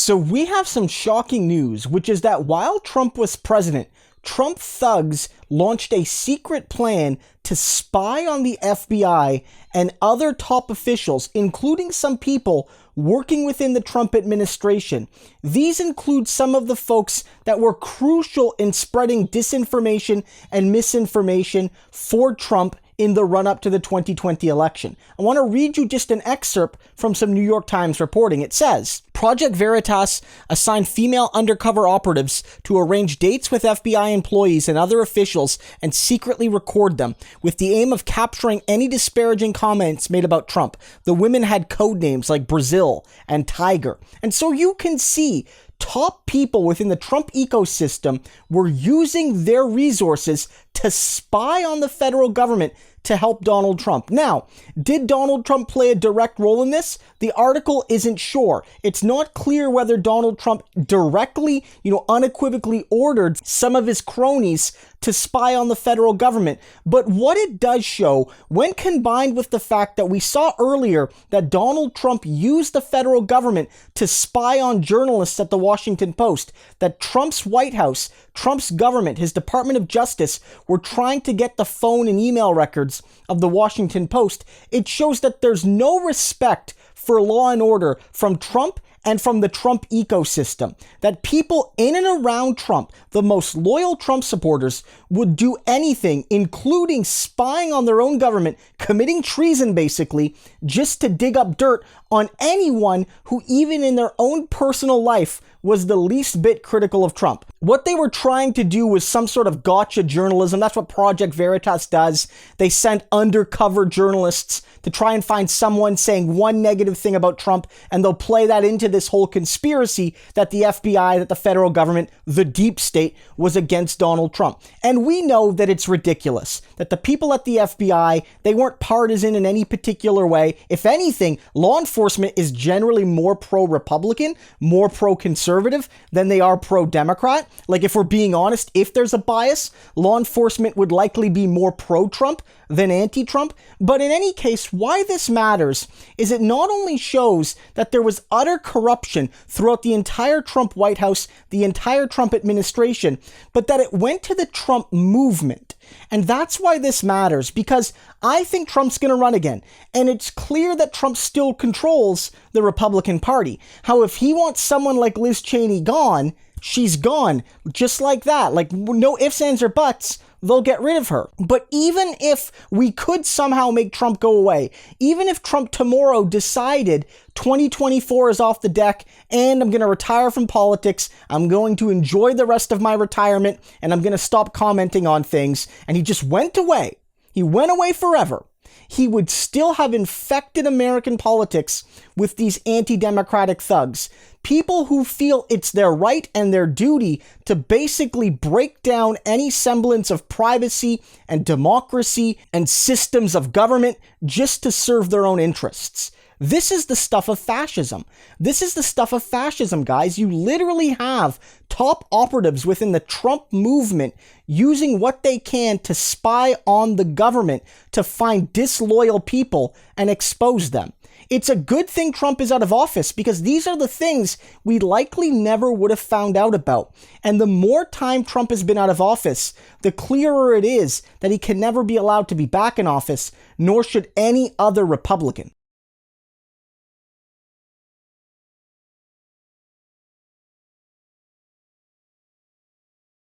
So we have some shocking news, which is that while Trump was president, Trump thugs launched a secret plan to spy on the FBI and other top officials, including some people working within the Trump administration. These include some of the folks that were crucial in spreading disinformation and misinformation for Trump in the run-up to the 2020 election. I want to read you just an excerpt from some New York Times reporting. It says, Project Veritas assigned female undercover operatives to arrange dates with FBI employees and other officials and secretly record them, with the aim of capturing any disparaging comments made about Trump. The women had code names like Brazil and Tiger. And so you can see top people within the Trump ecosystem were using their resources to spy on the federal government to help Donald Trump. Now, did Donald Trump play a direct role in this? The article isn't sure. It's not clear whether Donald Trump directly, unequivocally ordered some of his cronies to spy on the federal government. But what it does show, when combined with the fact that we saw earlier that Donald Trump used the federal government to spy on journalists at the Washington Post, that Trump's White House, Trump's government, his Department of Justice were trying to get the phone and email records of the Washington Post, it shows that there's no respect for law and order from Trump and from the Trump ecosystem, that people in and around Trump, the most loyal Trump supporters, would do anything, including spying on their own government, committing treason basically, just to dig up dirt on anyone who even in their own personal life was the least bit critical of Trump. What they were trying to do was some sort of gotcha journalism. That's what Project Veritas does. They sent undercover journalists to try and find someone saying one negative thing about Trump, and they'll play that into this whole conspiracy that the FBI, that the federal government, the deep state, was against Donald Trump. And we know that it's ridiculous, that the people at the FBI, they weren't partisan in any particular way. If anything, law enforcement is generally more pro-Republican, more pro-conservative than they are pro-Democrat. Like, if we're being honest, if there's a bias, law enforcement would likely be more pro-Trump than anti-Trump. But in any case, why this matters is it not only shows that there was utter corruption throughout the entire Trump White House, the entire Trump administration, but that it went to the Trump movement. And that's why this matters, because I think Trump's going to run again. And it's clear that Trump still controls the Republican Party. How if he wants someone like Liz Cheney gone, she's gone. Just like that. Like, no ifs, ands, or buts. They'll get rid of her. But even if we could somehow make Trump go away, even if Trump tomorrow decided 2024 is off the deck and I'm going to retire from politics, I'm going to enjoy the rest of my retirement, and I'm going to stop commenting on things, and he just went away. He went away forever. He would still have infected American politics with these anti-democratic thugs. People who feel it's their right and their duty to basically break down any semblance of privacy and democracy and systems of government just to serve their own interests. This is the stuff of fascism. This is the stuff of fascism, guys. You literally have top operatives within the Trump movement using what they can to spy on the government to find disloyal people and expose them. It's a good thing Trump is out of office, because these are the things we likely never would have found out about. And the more time Trump has been out of office, the clearer it is that he can never be allowed to be back in office, nor should any other Republican.